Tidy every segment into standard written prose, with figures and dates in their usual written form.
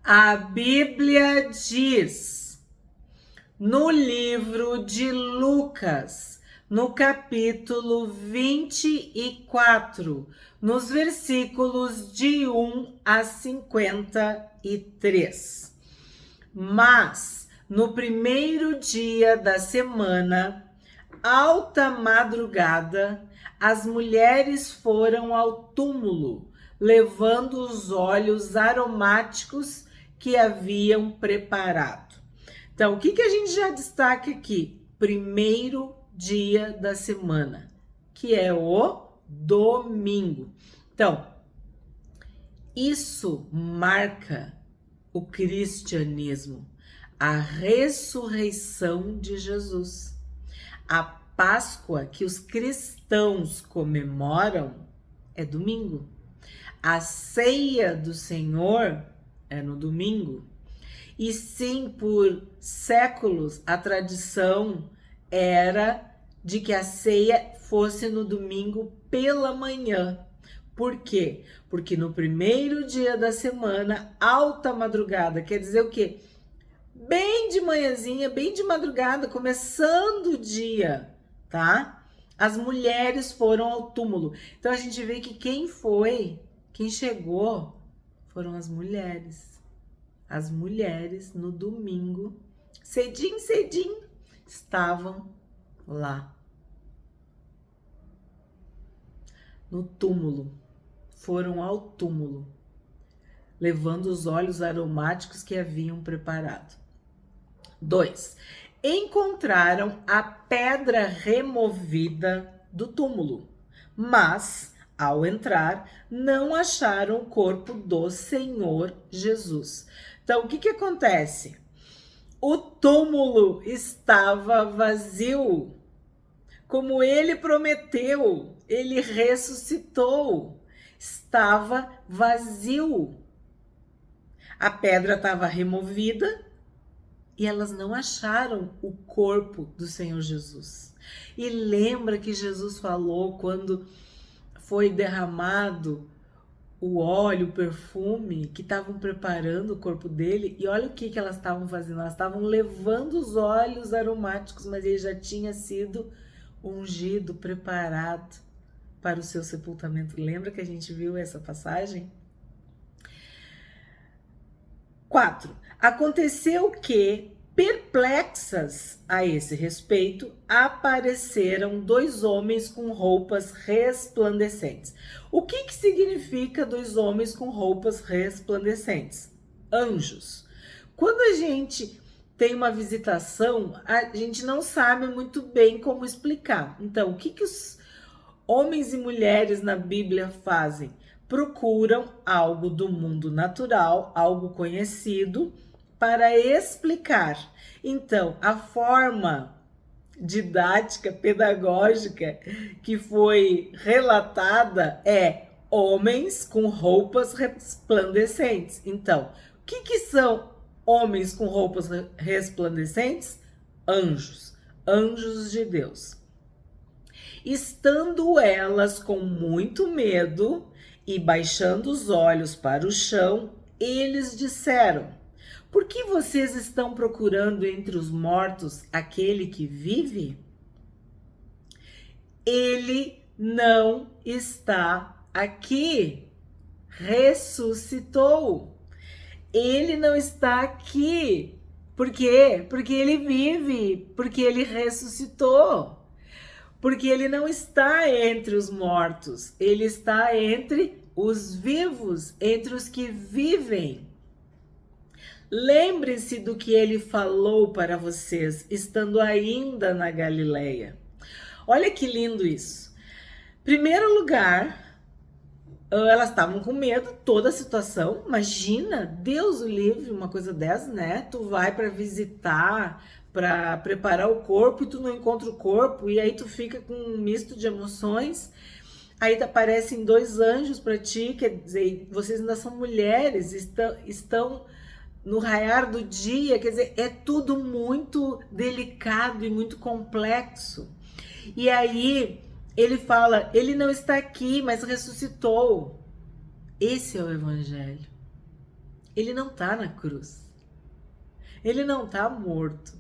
A Bíblia diz, no livro de Lucas, no capítulo 24, nos versículos de 1 a 53. Mas, no primeiro dia da semana, alta madrugada, as mulheres foram ao túmulo, levando os óleos aromáticos que haviam preparado. Então, o que a gente já destaca aqui? Primeiro dia da semana, que é o domingo. Então, isso marca o cristianismo, a ressurreição de Jesus. A Páscoa que os cristãos comemoram é domingo. A ceia do Senhor é no domingo. E sim, por séculos, a tradição era de que a ceia fosse no domingo pela manhã. Por quê? Porque no primeiro dia da semana, alta madrugada, quer dizer o quê? Bem de manhãzinha, bem de madrugada, começando o dia, tá? As mulheres foram ao túmulo. Então a gente vê que quem chegou, foram as mulheres. As mulheres no domingo, cedinho, estavam lá. No túmulo. Foram ao túmulo, levando os óleos aromáticos que haviam preparado. 2. Encontraram a pedra removida do túmulo, mas, ao entrar, não acharam o corpo do Senhor Jesus. Então, o que acontece? O túmulo estava vazio. Como ele prometeu, ele ressuscitou. Estava vazio. A pedra estava removida e elas não acharam o corpo do Senhor Jesus. E lembra que Jesus falou quando foi derramado o óleo, o perfume, que estavam preparando o corpo dele, e olha o que elas estavam fazendo, elas estavam levando os óleos aromáticos, mas ele já tinha sido ungido, preparado para o seu sepultamento. Lembra que a gente viu essa passagem? 4. Aconteceu que, perplexas a esse respeito, apareceram 2 homens com roupas resplandecentes. O que significa 2 homens com roupas resplandecentes? Anjos. Quando a gente tem uma visitação, a gente não sabe muito bem como explicar. Então, o que os homens e mulheres na Bíblia fazem? Procuram algo do mundo natural, algo conhecido, para explicar. Então, a forma didática, pedagógica que foi relatada é homens com roupas resplandecentes. Então, o que são homens com roupas resplandecentes? Anjos, anjos de Deus. Estando elas com muito medo e baixando os olhos para o chão, eles disseram: por que vocês estão procurando entre os mortos aquele que vive? Ele não está aqui. Ressuscitou. Ele não está aqui. Por quê? Porque ele vive, porque ele ressuscitou. Porque ele não está entre os mortos, ele está entre os vivos, entre os que vivem. Lembre-se do que ele falou para vocês, estando ainda na Galileia. Olha que lindo isso. Primeiro lugar, elas estavam com medo, toda a situação. Imagina, Deus o livre, uma coisa dessa, né? Tu vai para visitar, para preparar o corpo e tu não encontra o corpo, e aí tu fica com um misto de emoções. Aí aparecem 2 anjos para ti, quer dizer, vocês ainda são mulheres, estão no raiar do dia, quer dizer, é tudo muito delicado e muito complexo. E aí ele fala, ele não está aqui, mas ressuscitou. Esse é o evangelho. Ele não está na cruz. Ele não está morto.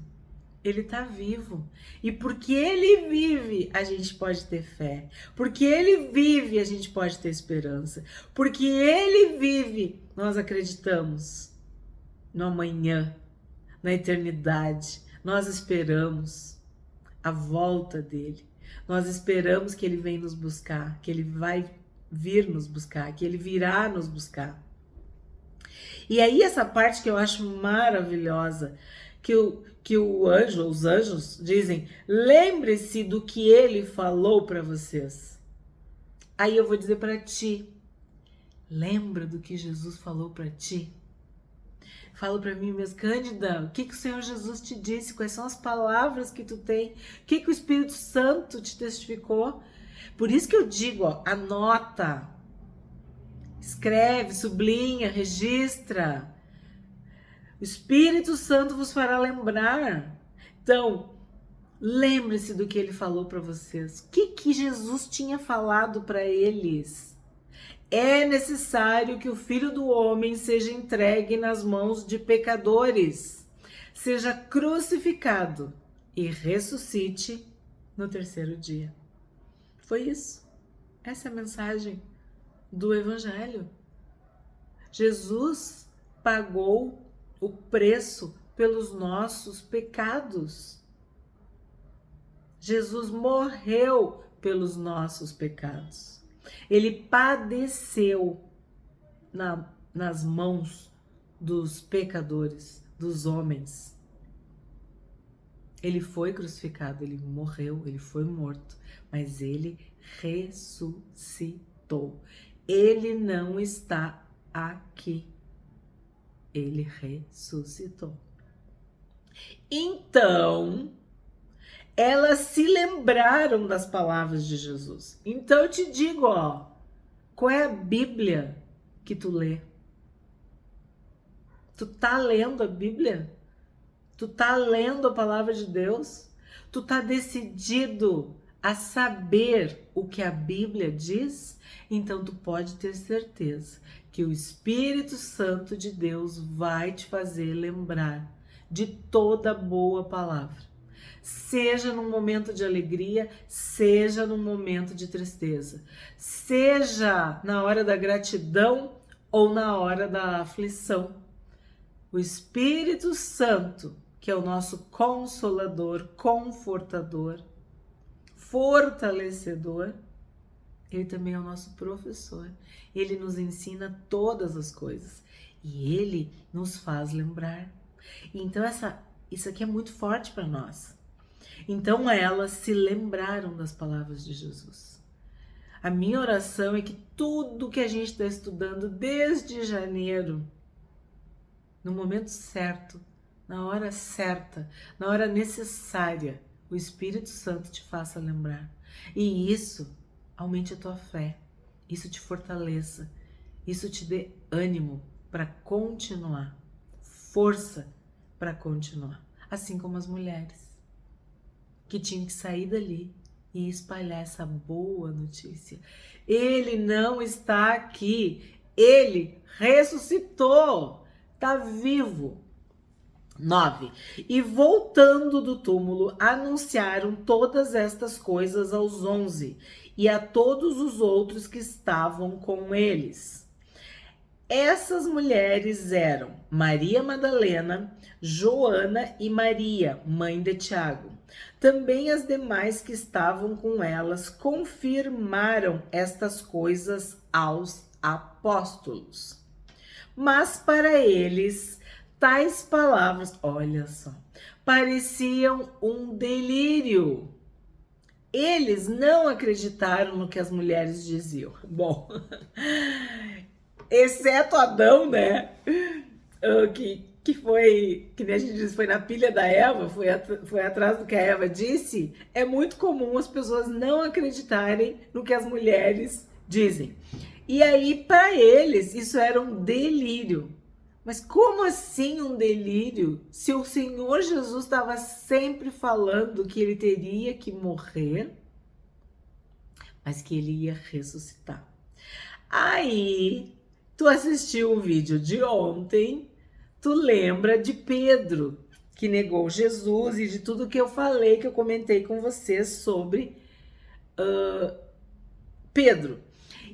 Ele está vivo. E porque ele vive, a gente pode ter fé. Porque ele vive, a gente pode ter esperança. Porque ele vive, nós acreditamos no amanhã, na eternidade. Nós esperamos a volta dele. Nós esperamos que ele venha nos buscar, que ele vai vir nos buscar, que ele virá nos buscar. E aí essa parte que eu acho maravilhosa, que o anjo, os anjos dizem, lembre-se do que ele falou para vocês. Aí eu vou dizer para ti, lembra do que Jesus falou para ti? Fala para mim, mas Cândida, o que o Senhor Jesus te disse? Quais são as palavras que tu tem? O que o Espírito Santo te testificou? Por isso que eu digo, ó, anota, escreve, sublinha, registra. O Espírito Santo vos fará lembrar. Então, lembre-se do que ele falou para vocês. O que Jesus tinha falado para eles? É necessário que o Filho do Homem seja entregue nas mãos de pecadores, seja crucificado e ressuscite no terceiro dia. Foi isso. Essa é a mensagem do Evangelho. Jesus pagou o preço pelos nossos pecados. Jesus morreu pelos nossos pecados. Ele padeceu nas mãos dos pecadores, dos homens. Ele foi crucificado, ele morreu, ele foi morto, mas ele ressuscitou. Ele não está aqui. Ele ressuscitou. Então, elas se lembraram das palavras de Jesus. Então eu te digo, ó, qual é a Bíblia que tu lê? Tu tá lendo a Bíblia? Tu tá lendo a palavra de Deus? Tu tá decidido a saber o que a Bíblia diz? Então tu pode ter certeza que o Espírito Santo de Deus vai te fazer lembrar de toda boa palavra. Seja num momento de alegria, seja num momento de tristeza, seja na hora da gratidão ou na hora da aflição. O Espírito Santo, que é o nosso consolador, confortador, fortalecedor, ele também é o nosso professor. Ele nos ensina todas as coisas e ele nos faz lembrar. Então isso aqui é muito forte para nós. Então elas se lembraram das palavras de Jesus. A minha oração é que tudo que a gente está estudando desde janeiro, no momento certo, na hora necessária, o Espírito Santo te faça lembrar. E isso aumente a tua fé, isso te fortaleça, isso te dê ânimo para continuar, força para continuar. Assim como as mulheres que tinham que sair dali e espalhar essa boa notícia. Ele não está aqui, ele ressuscitou, está vivo. 9. E voltando do túmulo, anunciaram todas estas coisas aos 11 e a todos os outros que estavam com eles. Essas mulheres eram Maria Madalena, Joana e Maria, mãe de Tiago. Também as demais que estavam com elas confirmaram estas coisas aos apóstolos. Mas para eles, tais palavras, olha só, pareciam um delírio. Eles não acreditaram no que as mulheres diziam. Bom, exceto Adão, né? Que foi, que nem a gente diz, foi na pilha da Eva, foi atrás do que a Eva disse. É muito comum as pessoas não acreditarem no que as mulheres dizem. E aí, para eles, isso era um delírio. Mas como assim um delírio? Se o Senhor Jesus estava sempre falando que ele teria que morrer, mas que ele ia ressuscitar. Aí tu assistiu o vídeo de ontem, tu lembra de Pedro, que negou Jesus, e de tudo que eu falei, que eu comentei com vocês sobre Pedro.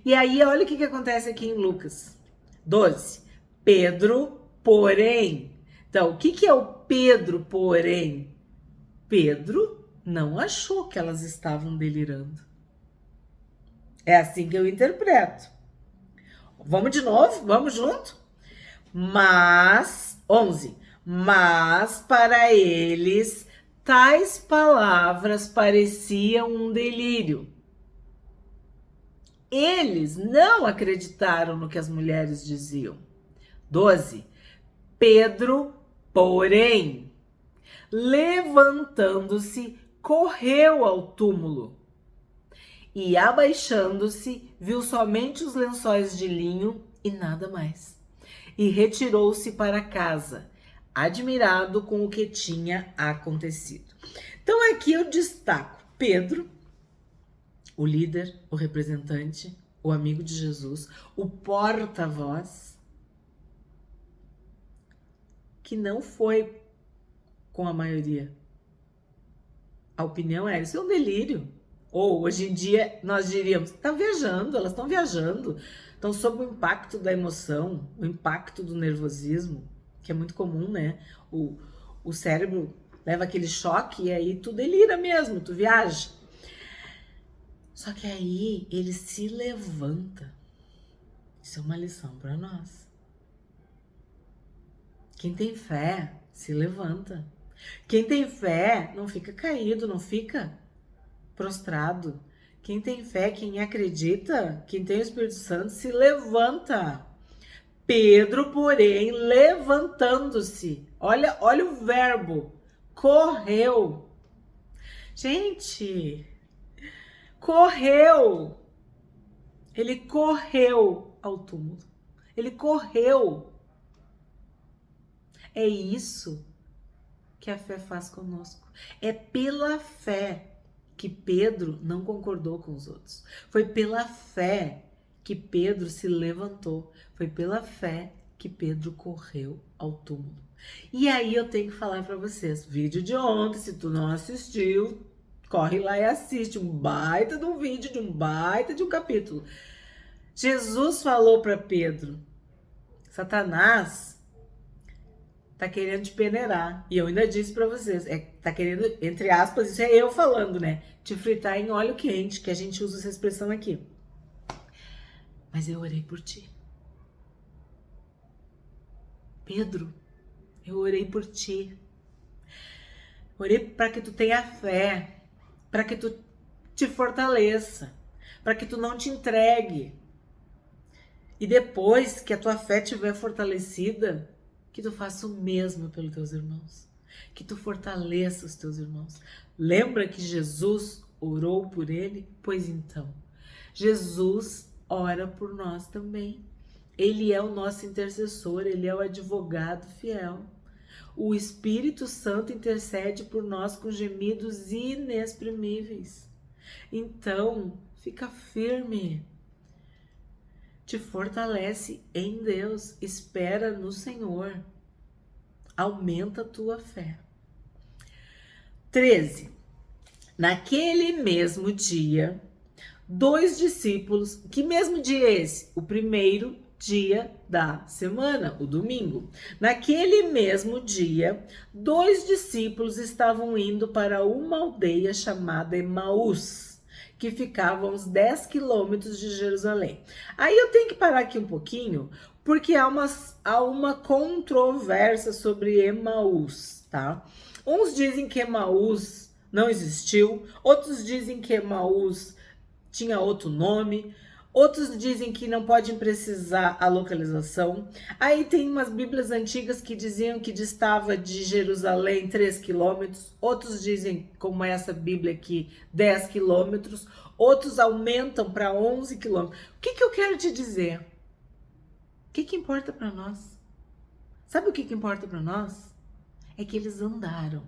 E aí, olha o que acontece aqui em Lucas 12. Pedro, porém. Então, o que é o Pedro, porém? Pedro não achou que elas estavam delirando. É assim que eu interpreto. Vamos de novo? Vamos junto? Mas, 11. Mas para eles, tais palavras pareciam um delírio. Eles não acreditaram no que as mulheres diziam. 12. Pedro, porém, levantando-se, correu ao túmulo e, abaixando-se, viu somente os lençóis de linho e nada mais. E retirou-se para casa, admirado com o que tinha acontecido. Então aqui eu destaco Pedro, o líder, o representante, o amigo de Jesus, o porta-voz, que não foi com a maioria. A opinião é, isso é um delírio. Ou hoje em dia nós diríamos, tá viajando, elas estão viajando, estão sob o impacto da emoção, o impacto do nervosismo, que é muito comum, né? O cérebro leva aquele choque e aí tu delira mesmo, tu viaja. Só que aí ele se levanta. Isso é uma lição para nós. Quem tem fé se levanta. Quem tem fé não fica caído, não fica prostrado. Quem tem fé, quem acredita, quem tem o Espírito Santo se levanta. Pedro, porém, levantando-se. Olha o verbo. Correu. Gente, correu. Ele correu ao túmulo. Ele correu. É isso que a fé faz conosco. É pela fé que Pedro não concordou com os outros. Foi pela fé que Pedro se levantou. Foi pela fé que Pedro correu ao túmulo. E aí eu tenho que falar para vocês, vídeo de ontem, se tu não assistiu, corre lá e assiste um baita de um vídeo, de um baita de um capítulo. Jesus falou para Pedro, Satanás tá querendo te peneirar. E eu ainda disse para vocês, tá querendo, entre aspas, isso é eu falando, né? Te fritar em óleo quente, que a gente usa essa expressão aqui. Mas eu orei por ti. Pedro, eu orei por ti. Orei para que tu tenha fé, para que tu te fortaleça, para que tu não te entregue. E depois que a tua fé estiver fortalecida, que tu faça o mesmo pelos teus irmãos. Que tu fortaleça os teus irmãos. Lembra que Jesus orou por ele? Pois então, Jesus ora por nós também. Ele é o nosso intercessor, ele é o advogado fiel. O Espírito Santo intercede por nós com gemidos inexprimíveis. Então, fica firme. Te fortalece em Deus, espera no Senhor, aumenta a tua fé. 13. Naquele mesmo dia, 2 discípulos, que mesmo dia é esse? O primeiro dia da semana, o domingo. Naquele mesmo dia, 2 discípulos estavam indo para uma aldeia chamada Emaús, que ficava a uns 10 quilômetros de Jerusalém. Aí eu tenho que parar aqui um pouquinho, porque há uma controvérsia sobre Emaús, tá? Uns dizem que Emaús não existiu, outros dizem que Emaús tinha outro nome, outros dizem que não podem precisar a localização. Aí tem umas bíblias antigas que diziam que distava de Jerusalém 3 quilômetros, outros dizem, como essa bíblia aqui, 10 quilômetros, outros aumentam para 11 quilômetros. O que eu quero te dizer? O que importa para nós? Sabe o que importa para nós? É que eles andaram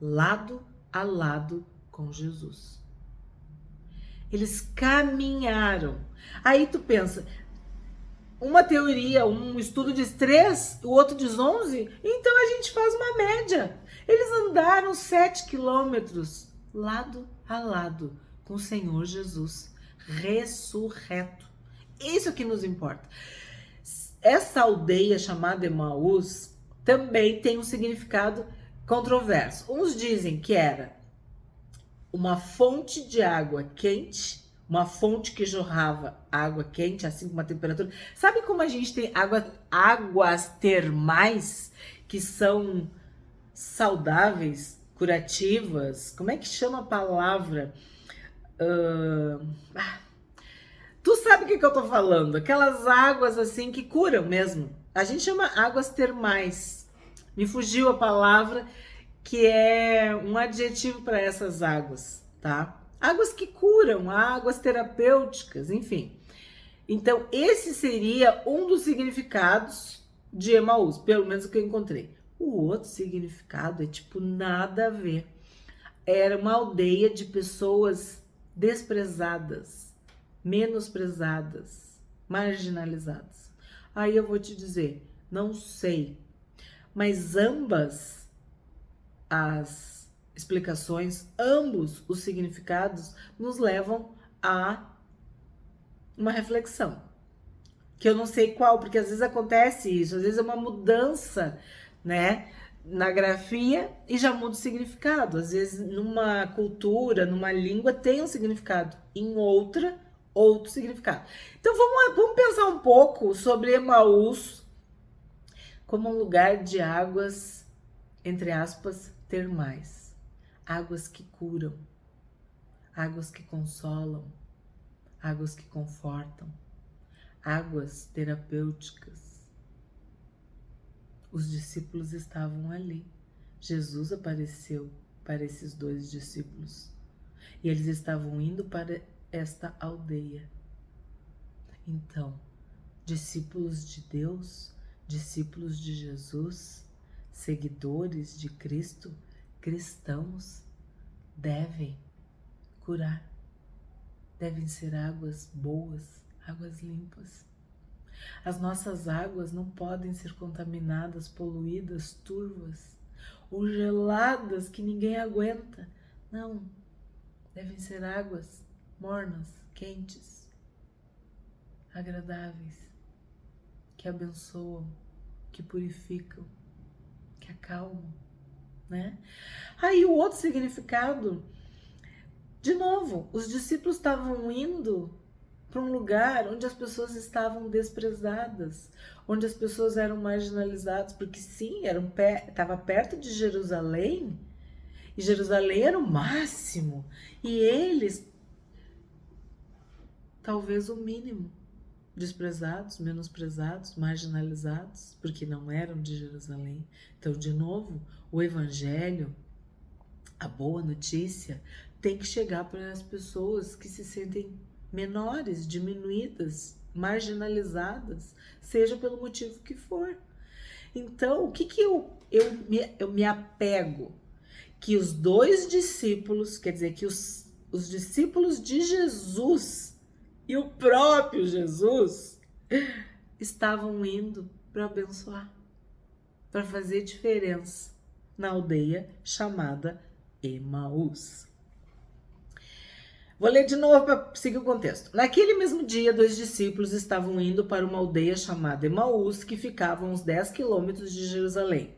lado a lado com Jesus. Eles caminharam. Aí tu pensa, uma teoria, um estudo diz 3, o outro diz 11, então a gente faz uma média. Eles andaram 7 quilômetros lado a lado com o Senhor Jesus ressurreto. Isso é que nos importa. Essa aldeia chamada Emaús também tem um significado controverso. Uns dizem que era uma fonte de água quente, uma fonte que jorrava água quente, assim com uma temperatura. Sabe como a gente tem águas termais que são saudáveis, curativas? Como é que chama a palavra? Tu sabe o que eu tô falando? Aquelas águas assim que curam mesmo. A gente chama águas termais. Me fugiu a palavra, que é um adjetivo para essas águas, tá? Águas que curam, águas terapêuticas, enfim. Então, esse seria um dos significados de Emaús, pelo menos o que eu encontrei. O outro significado é tipo nada a ver. Era uma aldeia de pessoas desprezadas, menosprezadas, marginalizadas. Aí eu vou te dizer, não sei, mas ambas as explicações, ambos os significados nos levam a uma reflexão, que eu não sei qual, porque às vezes acontece isso, às vezes é uma mudança, né, na grafia e já muda o significado. Às vezes numa cultura, numa língua tem um significado, em outra, outro significado. Então vamos pensar um pouco sobre Emaús como um lugar de águas, entre aspas, termais. Águas que curam, águas que consolam, águas que confortam, águas terapêuticas. Os discípulos estavam ali. Jesus apareceu para esses 2 discípulos e eles estavam indo para esta aldeia. Então, discípulos de Deus, discípulos de Jesus, seguidores de Cristo, cristãos, devem curar, devem ser águas boas, águas limpas. As nossas águas não podem ser contaminadas, poluídas, turvas ou geladas que ninguém aguenta. Não, devem ser águas mornas, quentes, agradáveis, que abençoam, que purificam, que acalmam, né? Aí o outro significado, de novo, os discípulos estavam indo para um lugar onde as pessoas estavam desprezadas, onde as pessoas eram marginalizadas, porque sim, estava perto de Jerusalém, e Jerusalém era o máximo, e eles, talvez o mínimo, desprezados, menosprezados, marginalizados, porque não eram de Jerusalém. Então, de novo, o evangelho, a boa notícia, tem que chegar para as pessoas que se sentem menores, diminuídas, marginalizadas, seja pelo motivo que for. Então, o que eu me apego? Que os 2 discípulos, quer dizer, que os discípulos de Jesus e o próprio Jesus estavam indo para abençoar, para fazer diferença na aldeia chamada Emaús. Vou ler de novo para seguir o contexto. Naquele mesmo dia, 2 discípulos estavam indo para uma aldeia chamada Emaús, que ficava a uns 10 quilômetros de Jerusalém,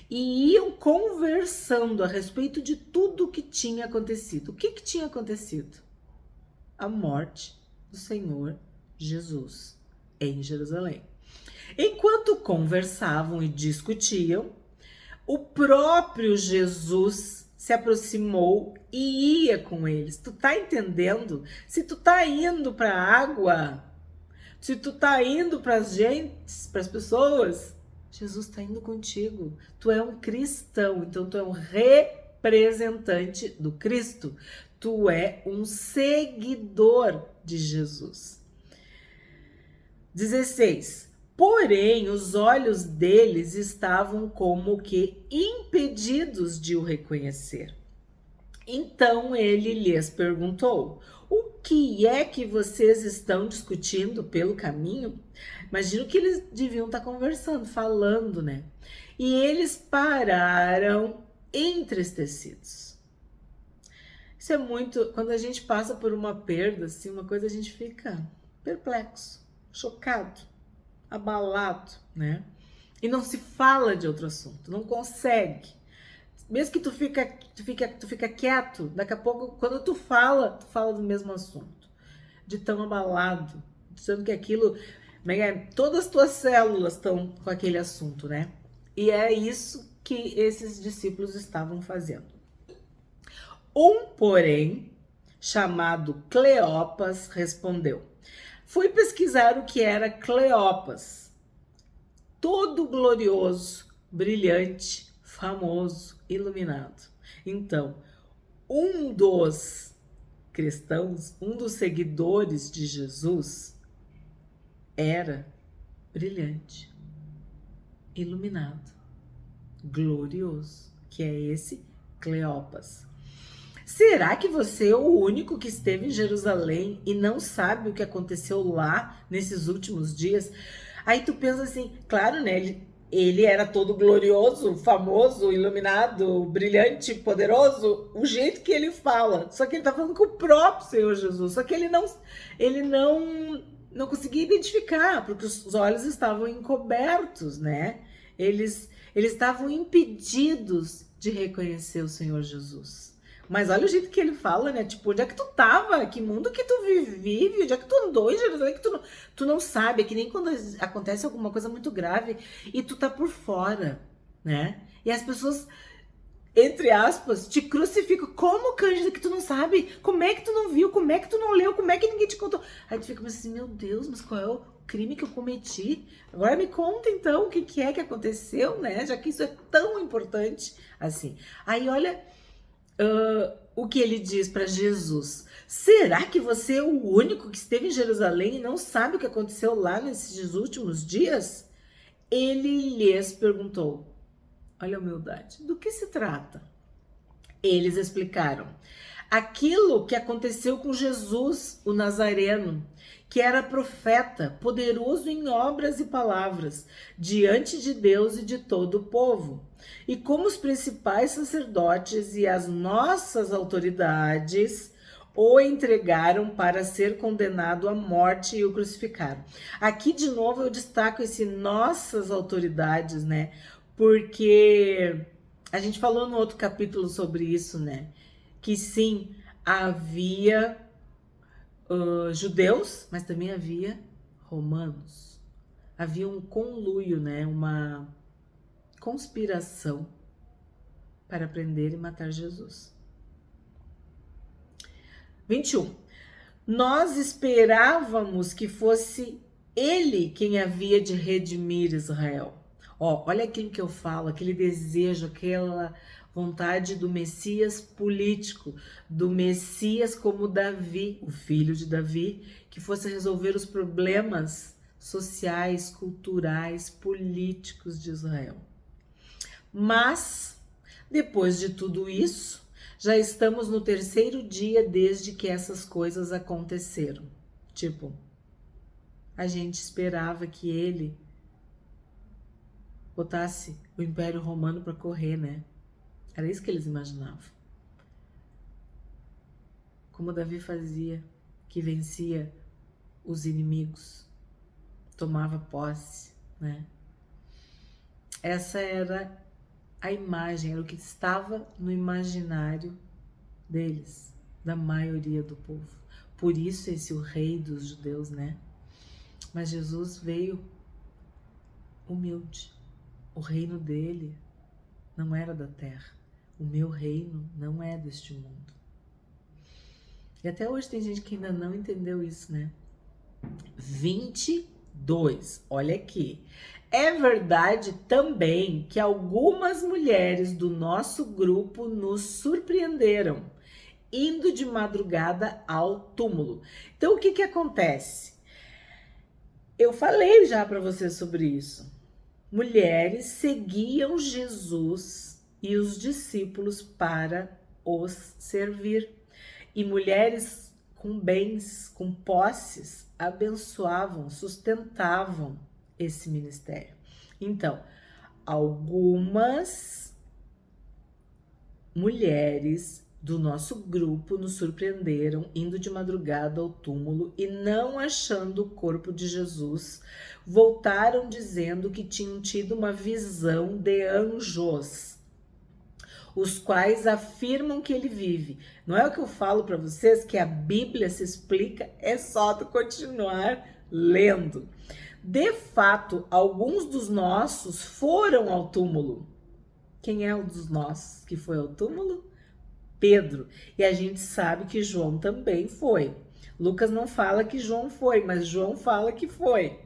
e iam conversando a respeito de tudo o que tinha acontecido. O que tinha acontecido? A morte do Senhor Jesus em Jerusalém. Enquanto conversavam e discutiam, o próprio Jesus se aproximou e ia com eles. Tu tá entendendo? Se tu tá indo para a água, se tu tá indo para as gentes, para as pessoas, Jesus tá indo contigo. Tu é um cristão, então tu é um representante do Cristo. Tu é um seguidor de Jesus. 16. Porém, os olhos deles estavam como que impedidos de o reconhecer. Então ele lhes perguntou: o que é que vocês estão discutindo pelo caminho? Imagino que eles deviam estar conversando, falando, né? E eles pararam entristecidos. Isso é muito... Quando a gente passa por uma perda, assim, uma coisa, a gente fica perplexo, chocado, abalado, né? E não se fala de outro assunto, não consegue. Mesmo que tu fica quieto, daqui a pouco, quando tu fala do mesmo assunto. De tão abalado, dizendo que aquilo... Todas as tuas células estão com aquele assunto, né? E é isso que esses discípulos estavam fazendo. Porém, chamado Cleopas, respondeu: fui pesquisar o que era Cleopas. Todo glorioso, brilhante, famoso, iluminado. Então, um dos cristãos, um dos seguidores de Jesus, era brilhante, iluminado, glorioso, que é esse Cleopas. Será que você é o único que esteve em Jerusalém e não sabe o que aconteceu lá nesses últimos dias? Aí tu pensa assim, claro, né? Ele era todo glorioso, famoso, iluminado, brilhante, poderoso, o jeito que ele fala. Só que ele tá falando com o próprio Senhor Jesus. Só que ele não conseguia identificar, porque os olhos estavam encobertos, né? Eles estavam impedidos de reconhecer o Senhor Jesus. Mas olha o jeito que ele fala, né? Tipo, onde é que tu tava? Que mundo que tu vive? Onde é que tu andou em Jerusalém que tu não sabe? É que nem quando acontece alguma coisa muito grave e tu tá por fora, né? E as pessoas, entre aspas, te crucificam. Como, Cândida, que tu não sabe? Como é que tu não viu? Como é que tu não leu? Como é que ninguém te contou? Aí tu fica assim, meu Deus, mas qual é o crime que eu cometi? Agora me conta, então, o que é que aconteceu, né? Já que isso é tão importante, assim. Aí, olha... o que ele diz para Jesus: será que você é o único que esteve em Jerusalém e não sabe o que aconteceu lá nesses últimos dias? Ele lhes perguntou, olha a humildade, do que se trata? Eles explicaram: aquilo que aconteceu com Jesus, o Nazareno, que era profeta, poderoso em obras e palavras, diante de Deus e de todo o povo. E como os principais sacerdotes e as nossas autoridades o entregaram para ser condenado à morte e o crucificaram. Aqui, de novo, eu destaco esse nossas autoridades, né? Porque a gente falou no outro capítulo sobre isso, né? Que sim, havia judeus, mas também havia romanos. Havia um conluio, né? Uma conspiração para prender e matar Jesus. 21. Nós esperávamos que fosse ele quem havia de redimir Israel. Olha aquilo que eu falo, aquele desejo, aquela vontade do Messias político, do Messias como Davi, o filho de Davi, que fosse resolver os problemas sociais, culturais, políticos de Israel. Mas, depois de tudo isso, já estamos no 3º dia desde que essas coisas aconteceram. Tipo, a gente esperava que ele botasse o Império Romano para correr, né? Era isso que eles imaginavam. Como Davi fazia, que vencia os inimigos, tomava posse, né? Essa era a imagem, era o que estava no imaginário deles, da maioria do povo. Por isso esse o rei dos judeus, né? Mas Jesus veio humilde. O reino dele não era da terra. O meu reino não é deste mundo. E até hoje tem gente que ainda não entendeu isso, né? 22. Olha aqui. É verdade também que algumas mulheres do nosso grupo nos surpreenderam, indo de madrugada ao túmulo. Então, o que acontece? Eu falei já para você sobre isso. Mulheres seguiam Jesus e os discípulos para os servir. E mulheres com bens, com posses, abençoavam, sustentavam esse ministério. Então, algumas mulheres do nosso grupo nos surpreenderam indo de madrugada ao túmulo e, não achando o corpo de Jesus, voltaram dizendo que tinham tido uma visão de anjos, os quais afirmam que ele vive. Não é o que eu falo para vocês, que a Bíblia se explica, é só tu continuar lendo. De fato, alguns dos nossos foram ao túmulo. Quem é o dos nossos que foi ao túmulo? Pedro. E a gente sabe que João também foi. Lucas não fala que João foi, mas João fala que foi.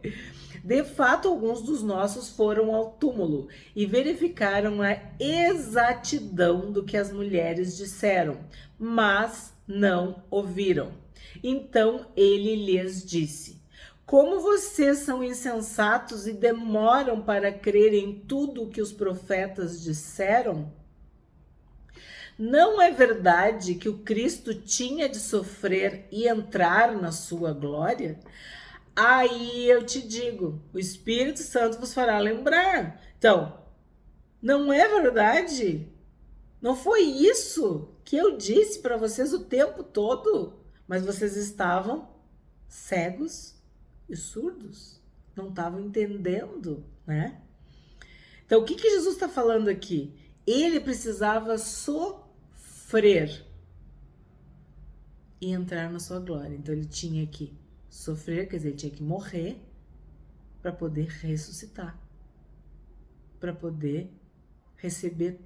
De fato, alguns dos nossos foram ao túmulo e verificaram a exatidão do que as mulheres disseram, mas não ouviram. Então ele lhes disse: como vocês são insensatos e demoram para crer em tudo o que os profetas disseram? Não é verdade que o Cristo tinha de sofrer e entrar na sua glória? Aí eu te digo, o Espírito Santo vos fará lembrar. Então, não é verdade? Não foi isso que eu disse para vocês o tempo todo? Mas vocês estavam cegos e surdos, não estavam entendendo, né? Então, o que Jesus está falando aqui? Ele precisava sofrer e entrar na sua glória. Então, ele tinha que sofrer, quer dizer, ele tinha que morrer para poder ressuscitar, para poder receber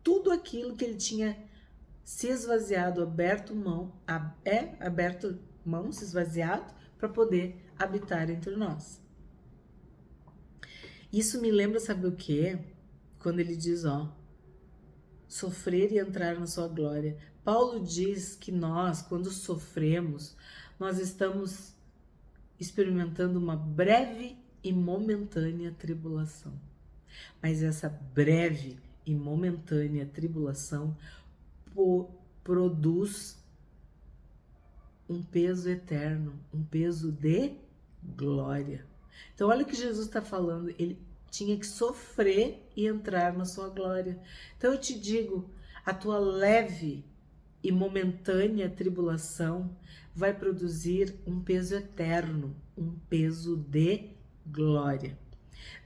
tudo aquilo que ele tinha se esvaziado, aberto mão, se esvaziado para poder habitar entre nós. Isso me lembra, sabe o quê? Quando ele diz, sofrer e entrar na sua glória. Paulo diz que nós, quando sofremos, nós estamos experimentando uma breve e momentânea tribulação. Mas essa breve e momentânea tribulação produz um peso eterno, um peso de glória. Então olha o que Jesus está falando, ele tinha que sofrer e entrar na sua glória. Então eu te digo, a tua leve e momentânea tribulação vai produzir um peso eterno, um peso de glória.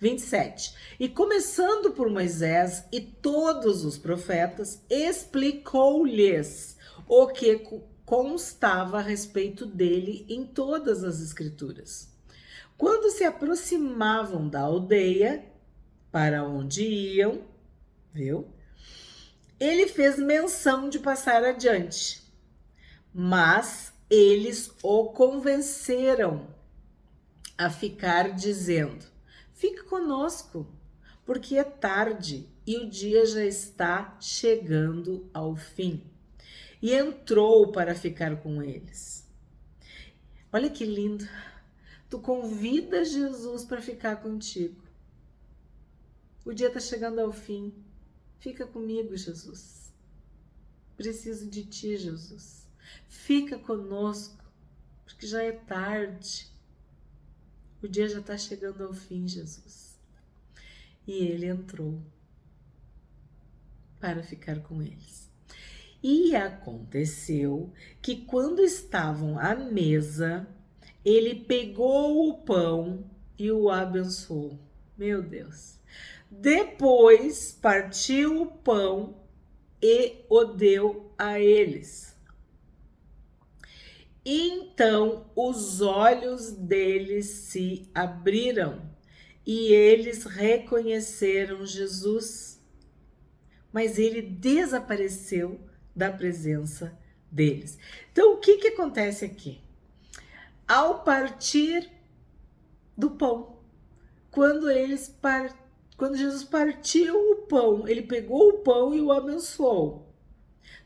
27. E começando por Moisés e todos os profetas, explicou-lhes o que constava a respeito dele em todas as escrituras. Quando se aproximavam da aldeia para onde iam, viu? Ele fez menção de passar adiante, mas eles o convenceram a ficar, dizendo: fique conosco, porque é tarde e o dia já está chegando ao fim. E entrou para ficar com eles. Olha que lindo. Tu convida Jesus para ficar contigo. O dia está chegando ao fim. Fica comigo, Jesus. Preciso de ti, Jesus. Fica conosco, porque já é tarde. O dia já está chegando ao fim, Jesus. E ele entrou para ficar com eles. E aconteceu que quando estavam à mesa, ele pegou o pão e o abençoou. Meu Deus. Depois partiu o pão e o deu a eles. Então os olhos deles se abriram e eles reconheceram Jesus. Mas ele desapareceu da presença deles. Então o que acontece aqui? Ao partir do pão, quando Jesus partiu o pão, ele pegou o pão e o abençoou.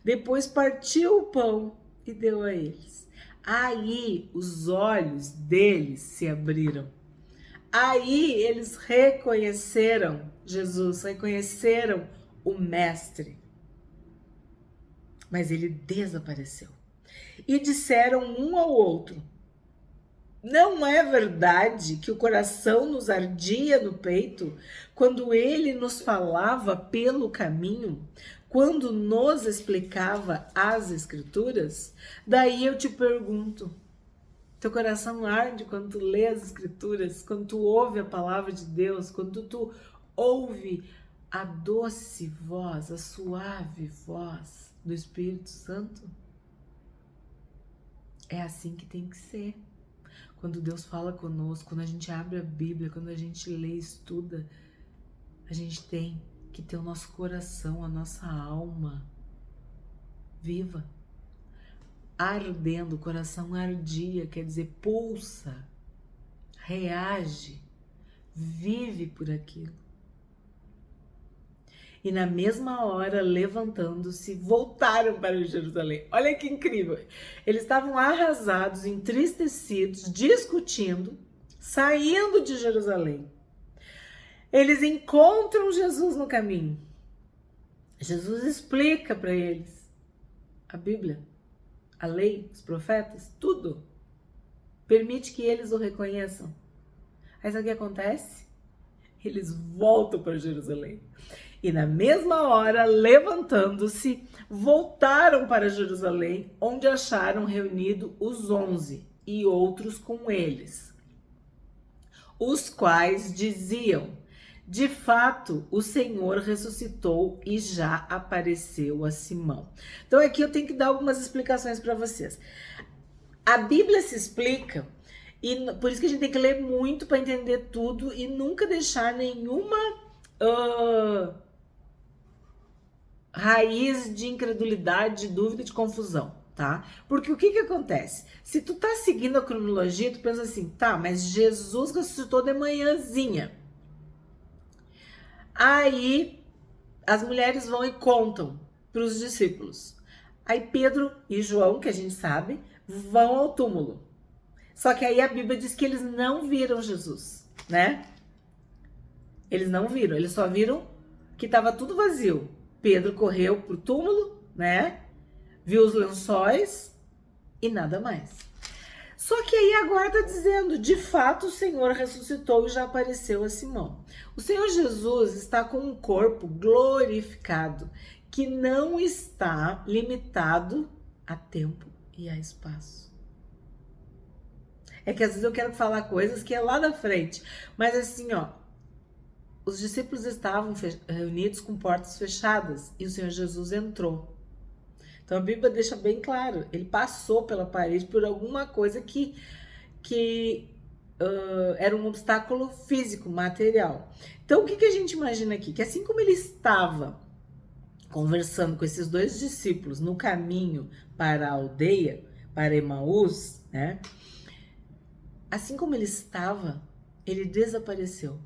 Depois partiu o pão e deu a eles. Aí os olhos deles se abriram. Aí eles reconheceram Jesus, reconheceram o Mestre. Mas ele desapareceu. e disseram um ao outro: não é verdade que o coração nos ardia no peito quando ele nos falava pelo caminho, quando nos explicava as Escrituras? Daí eu te pergunto, teu coração arde quando tu lê as Escrituras, quando tu ouve a palavra de Deus, quando tu ouve a doce voz, a suave voz do Espírito Santo? É assim que tem que ser. Quando Deus fala conosco, quando a gente abre a Bíblia, quando a gente lê e estuda, a gente tem que ter o nosso coração, a nossa alma viva, ardendo. O coração ardia, quer dizer, pulsa, reage, vive por aquilo. E na mesma hora, levantando-se, voltaram para Jerusalém. Olha que incrível! Eles estavam arrasados, entristecidos, discutindo, saindo de Jerusalém. Eles encontram Jesus no caminho. Jesus explica para eles a Bíblia, a lei, os profetas, tudo. Permite que eles o reconheçam. Aí sabe o que acontece? Eles voltam para Jerusalém. E na mesma hora, levantando-se, voltaram para Jerusalém, onde acharam reunido os 11 e outros com eles, os quais diziam: de fato, o Senhor ressuscitou e já apareceu a Simão. Então aqui eu tenho que dar algumas explicações para vocês. A Bíblia se explica, e por isso que a gente tem que ler muito para entender tudo e nunca deixar nenhuma raiz de incredulidade, de dúvida, de confusão, tá? Porque o que acontece? Se tu tá seguindo a cronologia, tu pensa assim, tá, mas Jesus ressuscitou de manhãzinha. Aí as mulheres vão e contam para os discípulos. Aí Pedro e João, que a gente sabe, vão ao túmulo. Só que aí a Bíblia diz que eles não viram Jesus, né? Eles não viram, eles só viram que estava tudo vazio. Pedro correu pro túmulo, né? Viu os lençóis e nada mais. Só que aí agora está dizendo, de fato o Senhor ressuscitou e já apareceu a Simão. O Senhor Jesus está com um corpo glorificado, que não está limitado a tempo e a espaço. É que às vezes eu quero falar coisas que é lá da frente, mas assim, ó, os discípulos estavam reunidos com portas fechadas e o Senhor Jesus entrou. Então a Bíblia deixa bem claro, ele passou pela parede por alguma coisa que era um obstáculo físico, material. Então o que a gente imagina aqui? Que assim como ele estava conversando com esses dois discípulos no caminho para a aldeia, para Emaús, né? Assim como ele estava, ele desapareceu.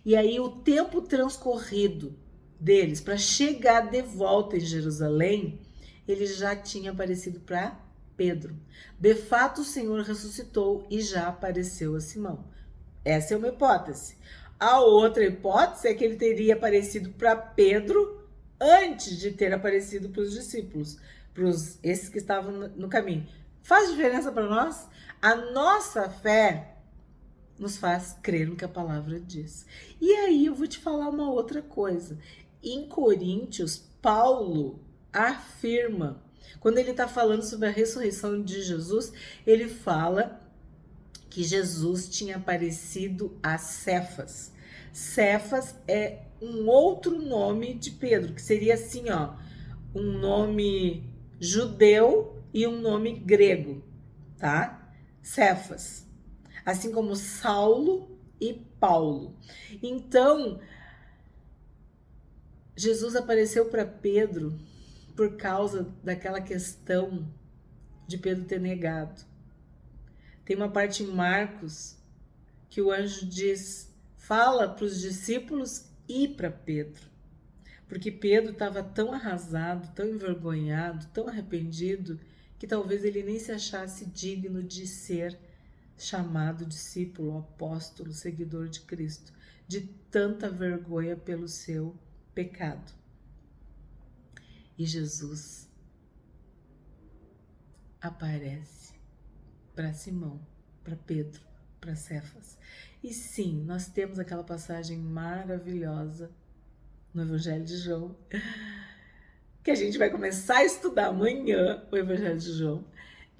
E aí o tempo transcorrido deles para chegar de volta em Jerusalém, ele já tinha aparecido para Pedro. De fato, o Senhor ressuscitou e já apareceu a Simão. Essa é uma hipótese. A outra hipótese é que ele teria aparecido para Pedro antes de ter aparecido para os discípulos, para esses que estavam no caminho. Faz diferença para nós? A nossa fé nos faz crer no que a palavra diz. E aí eu vou te falar uma outra coisa. Em Coríntios, Paulo afirma, quando ele está falando sobre a ressurreição de Jesus, ele fala que Jesus tinha aparecido a Cefas. Cefas é um outro nome de Pedro, que seria assim, ó, um nome judeu e um nome grego, tá? Cefas. Assim como Saulo e Paulo. Então, Jesus apareceu para Pedro por causa daquela questão de Pedro ter negado. Tem uma parte em Marcos que o anjo diz, fala para os discípulos e para Pedro. Porque Pedro estava tão arrasado, tão envergonhado, tão arrependido, que talvez ele nem se achasse digno de ser chamado discípulo, apóstolo, seguidor de Cristo, de tanta vergonha pelo seu pecado. E Jesus aparece para Simão, para Pedro, para Cefas. E sim, nós temos aquela passagem maravilhosa no Evangelho de João, que a gente vai começar a estudar amanhã, o Evangelho de João,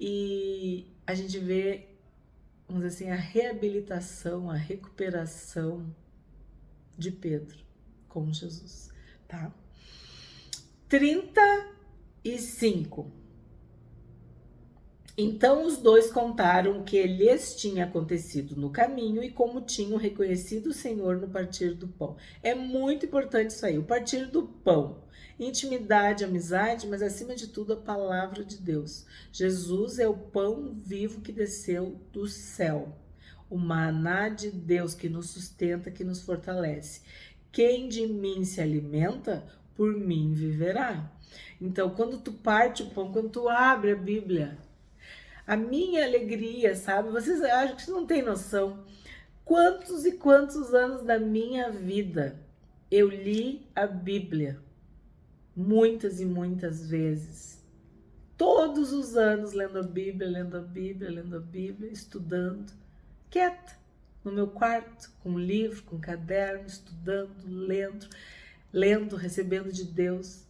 e a gente vê, vamos dizer assim, a reabilitação, a recuperação de Pedro com Jesus, tá? 35. Então os dois contaram o que lhes tinha acontecido no caminho e como tinham reconhecido o Senhor no partir do pão. É muito importante isso aí, o partir do pão. Intimidade, amizade, mas acima de tudo a palavra de Deus. Jesus é o pão vivo que desceu do céu. O maná de Deus que nos sustenta, que nos fortalece. Quem de mim se alimenta, por mim viverá. Então, quando tu parte o pão, quando tu abre a Bíblia, a minha alegria, sabe? Vocês acham que vocês não têm noção. Quantos e quantos anos da minha vida eu li a Bíblia? Muitas e muitas vezes. Todos os anos lendo a Bíblia, lendo a Bíblia, lendo a Bíblia, estudando. Quieta, no meu quarto, com livro, com caderno, estudando, lendo, recebendo de Deus,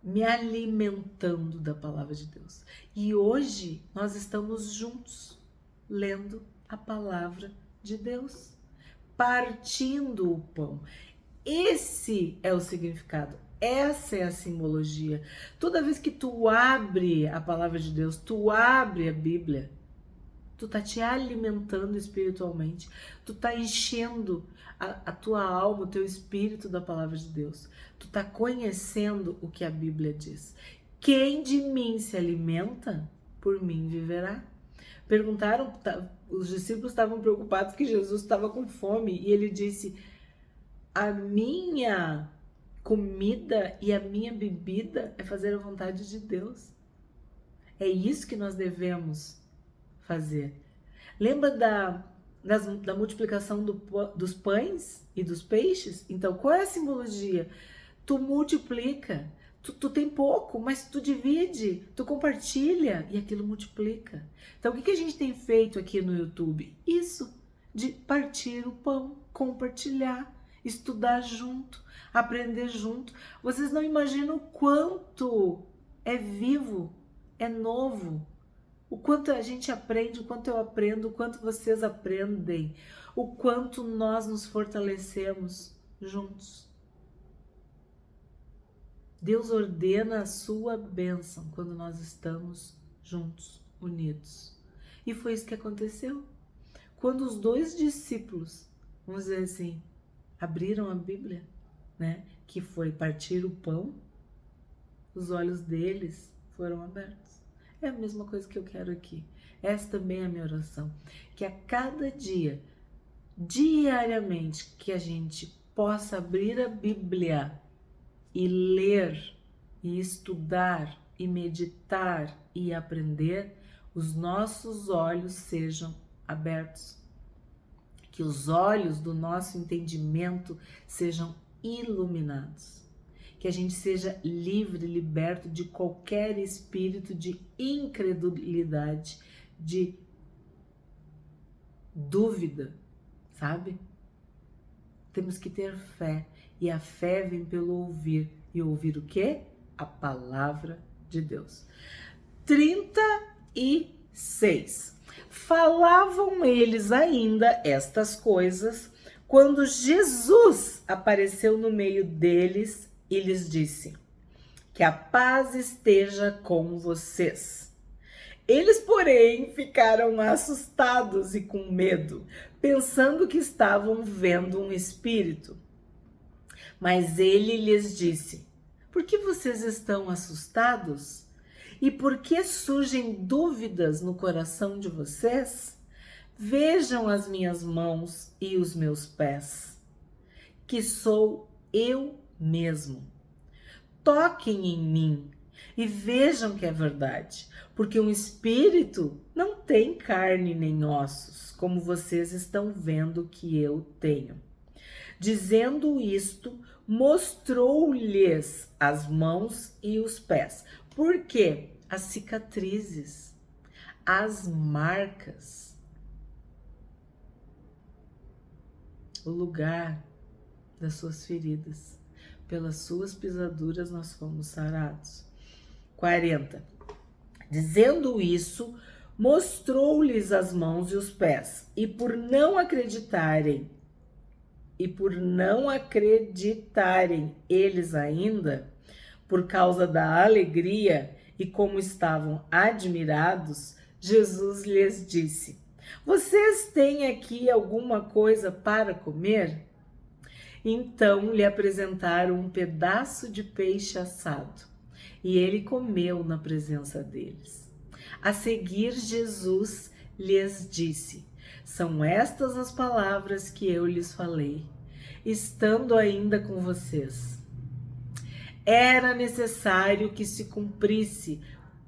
me alimentando da palavra de Deus. E hoje nós estamos juntos, lendo a palavra de Deus, partindo o pão. Esse é o significado, essa é a simbologia. Toda vez que tu abre a palavra de Deus, tu abre a Bíblia, tu tá te alimentando espiritualmente, tu tá enchendo a tua alma, o teu espírito da palavra de Deus. Tu tá conhecendo o que a Bíblia diz. Quem de mim se alimenta, por mim viverá. Perguntaram, os discípulos estavam preocupados que Jesus estava com fome e ele disse: a minha comida e a minha bebida é fazer a vontade de Deus. É isso que nós devemos fazer. Lembra da multiplicação dos pães e dos peixes? Então, qual é a simbologia? Tu multiplica, tu tem pouco, mas tu divide, tu compartilha e aquilo multiplica. Então, o que a gente tem feito aqui no YouTube? Isso, de partir o pão, compartilhar, estudar junto, aprender junto. Vocês não imaginam o quanto é vivo, é novo. O quanto a gente aprende, o quanto eu aprendo, o quanto vocês aprendem, o quanto nós nos fortalecemos juntos. Deus ordena a sua bênção quando nós estamos juntos, unidos. E foi isso que aconteceu. Quando os dois discípulos, vamos dizer assim, abriram a Bíblia, né, que foi partir o pão, os olhos deles foram abertos. É a mesma coisa que eu quero aqui. Essa também é a minha oração. Que a cada dia, diariamente, que a gente possa abrir a Bíblia e ler, e estudar, e meditar, e aprender, os nossos olhos sejam abertos. Que os olhos do nosso entendimento sejam iluminados. Que a gente seja livre, liberto de qualquer espírito de incredulidade, de dúvida, sabe? Temos que ter fé, e a fé vem pelo ouvir. E ouvir o quê? A palavra de Deus. 36. Falavam eles ainda estas coisas quando Jesus apareceu no meio deles e lhes disse: que a paz esteja com vocês. Eles, porém, ficaram assustados e com medo, pensando que estavam vendo um espírito. Mas ele lhes disse: por que vocês estão assustados? E por que surgem dúvidas no coração de vocês? Vejam as minhas mãos e os meus pés, que sou eu mesmo. Toquem em mim e vejam que é verdade, porque um espírito não tem carne nem ossos, como vocês estão vendo que eu tenho. Dizendo isto, mostrou-lhes as mãos e os pés. Por quê? as cicatrizes, as marcas, o lugar das suas feridas. Pelas suas pisaduras nós fomos sarados. 40. Dizendo isso, mostrou-lhes as mãos e os pés, e por não acreditarem eles ainda, por causa da alegria e como estavam admirados, Jesus lhes disse: vocês têm aqui alguma coisa para comer? Então lhe apresentaram um pedaço de peixe assado, e ele comeu na presença deles. A seguir, Jesus lhes disse: são estas as palavras que eu lhes falei, estando ainda com vocês. Era necessário que se cumprisse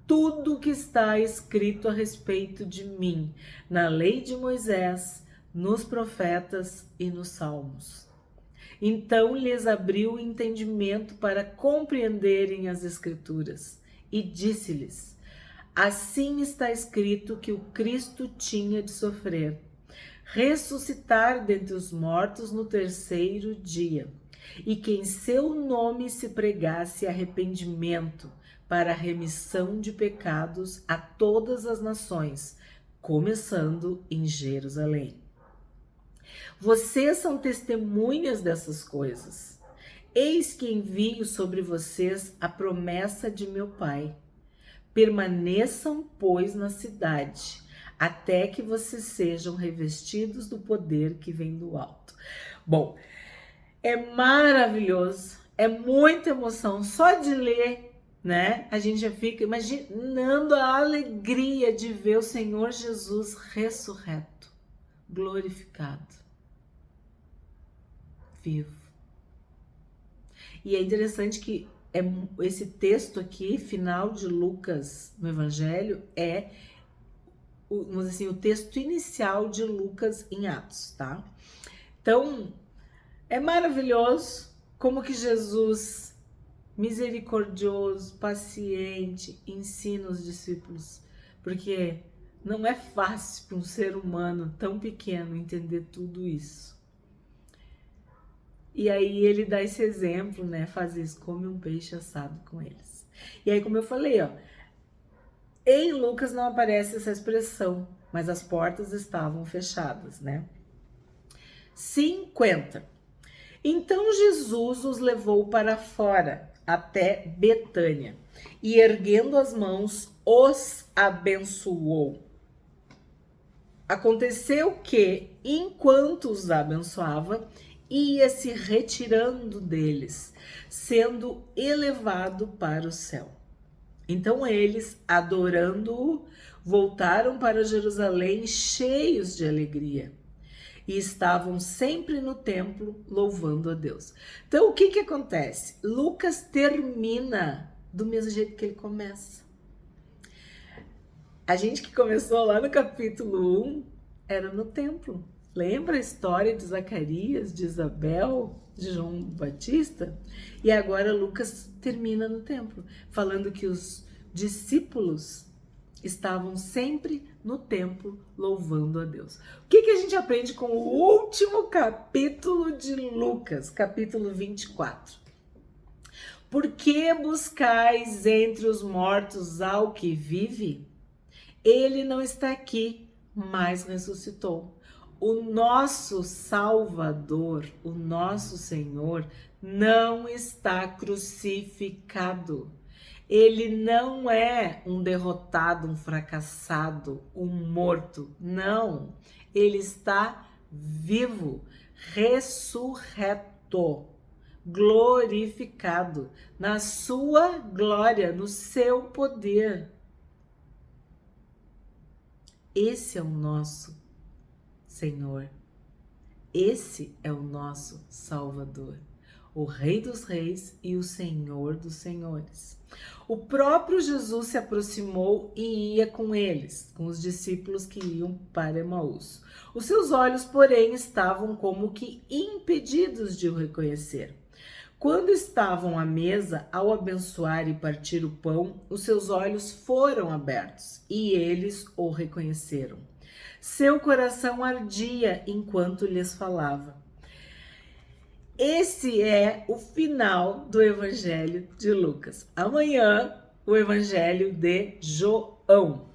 tudo o que está escrito a respeito de mim, na lei de Moisés, nos profetas e nos salmos. Então lhes abriu o entendimento para compreenderem as Escrituras, e disse-lhes: assim está escrito que o Cristo tinha de sofrer, ressuscitar dentre os mortos no terceiro dia, e que em seu nome se pregasse arrependimento para a remissão de pecados a todas as nações, começando em Jerusalém. Vocês são testemunhas dessas coisas. Eis que envio sobre vocês a promessa de meu Pai. Permaneçam, pois, na cidade, até que vocês sejam revestidos do poder que vem do alto. Bom, é maravilhoso, é muita emoção. Só de ler, né? A gente já fica imaginando a alegria de ver o Senhor Jesus ressurreto, glorificado, vivo. E é interessante que esse texto aqui, final de Lucas no Evangelho, é vamos dizer assim, o texto inicial de Lucas em Atos, tá? Então, é maravilhoso como que Jesus, misericordioso, paciente, ensina os discípulos, porque não é fácil para um ser humano tão pequeno entender tudo isso. E aí ele dá esse exemplo, né? Faz isso, come um peixe assado com eles. E aí, como eu falei, ó, em Lucas não aparece essa expressão, mas as portas estavam fechadas, né? 50. Então Jesus os levou para fora, até Betânia, e erguendo as mãos, os abençoou. Aconteceu que, enquanto os abençoava, ia se retirando deles, sendo elevado para o céu. Então eles, adorando-o, voltaram para Jerusalém cheios de alegria e estavam sempre no templo louvando a Deus. Então o que acontece? Lucas termina do mesmo jeito que ele começa. A gente que começou lá no capítulo 1 era no templo. Lembra a história de Zacarias, de Isabel, de João Batista? E agora Lucas termina no templo, falando que os discípulos estavam sempre no templo louvando a Deus. O que a gente aprende com o último capítulo de Lucas, capítulo 24? Por que buscais entre os mortos ao que vive? Ele não está aqui, mas ressuscitou. O nosso Salvador, o nosso Senhor, não está crucificado. Ele não é um derrotado, um fracassado, um morto. Não. Ele está vivo, ressurreto, glorificado, na sua glória, no seu poder. Esse é o nosso Senhor. Esse é o nosso Salvador, o Rei dos Reis e o Senhor dos Senhores. O próprio Jesus se aproximou e ia com eles, com os discípulos que iam para Emaús. Os seus olhos, porém, estavam como que impedidos de o reconhecer. Quando estavam à mesa, ao abençoar e partir o pão, os seus olhos foram abertos e eles o reconheceram. Seu coração ardia enquanto lhes falava. Esse é o final do Evangelho de Lucas. Amanhã, o Evangelho de João.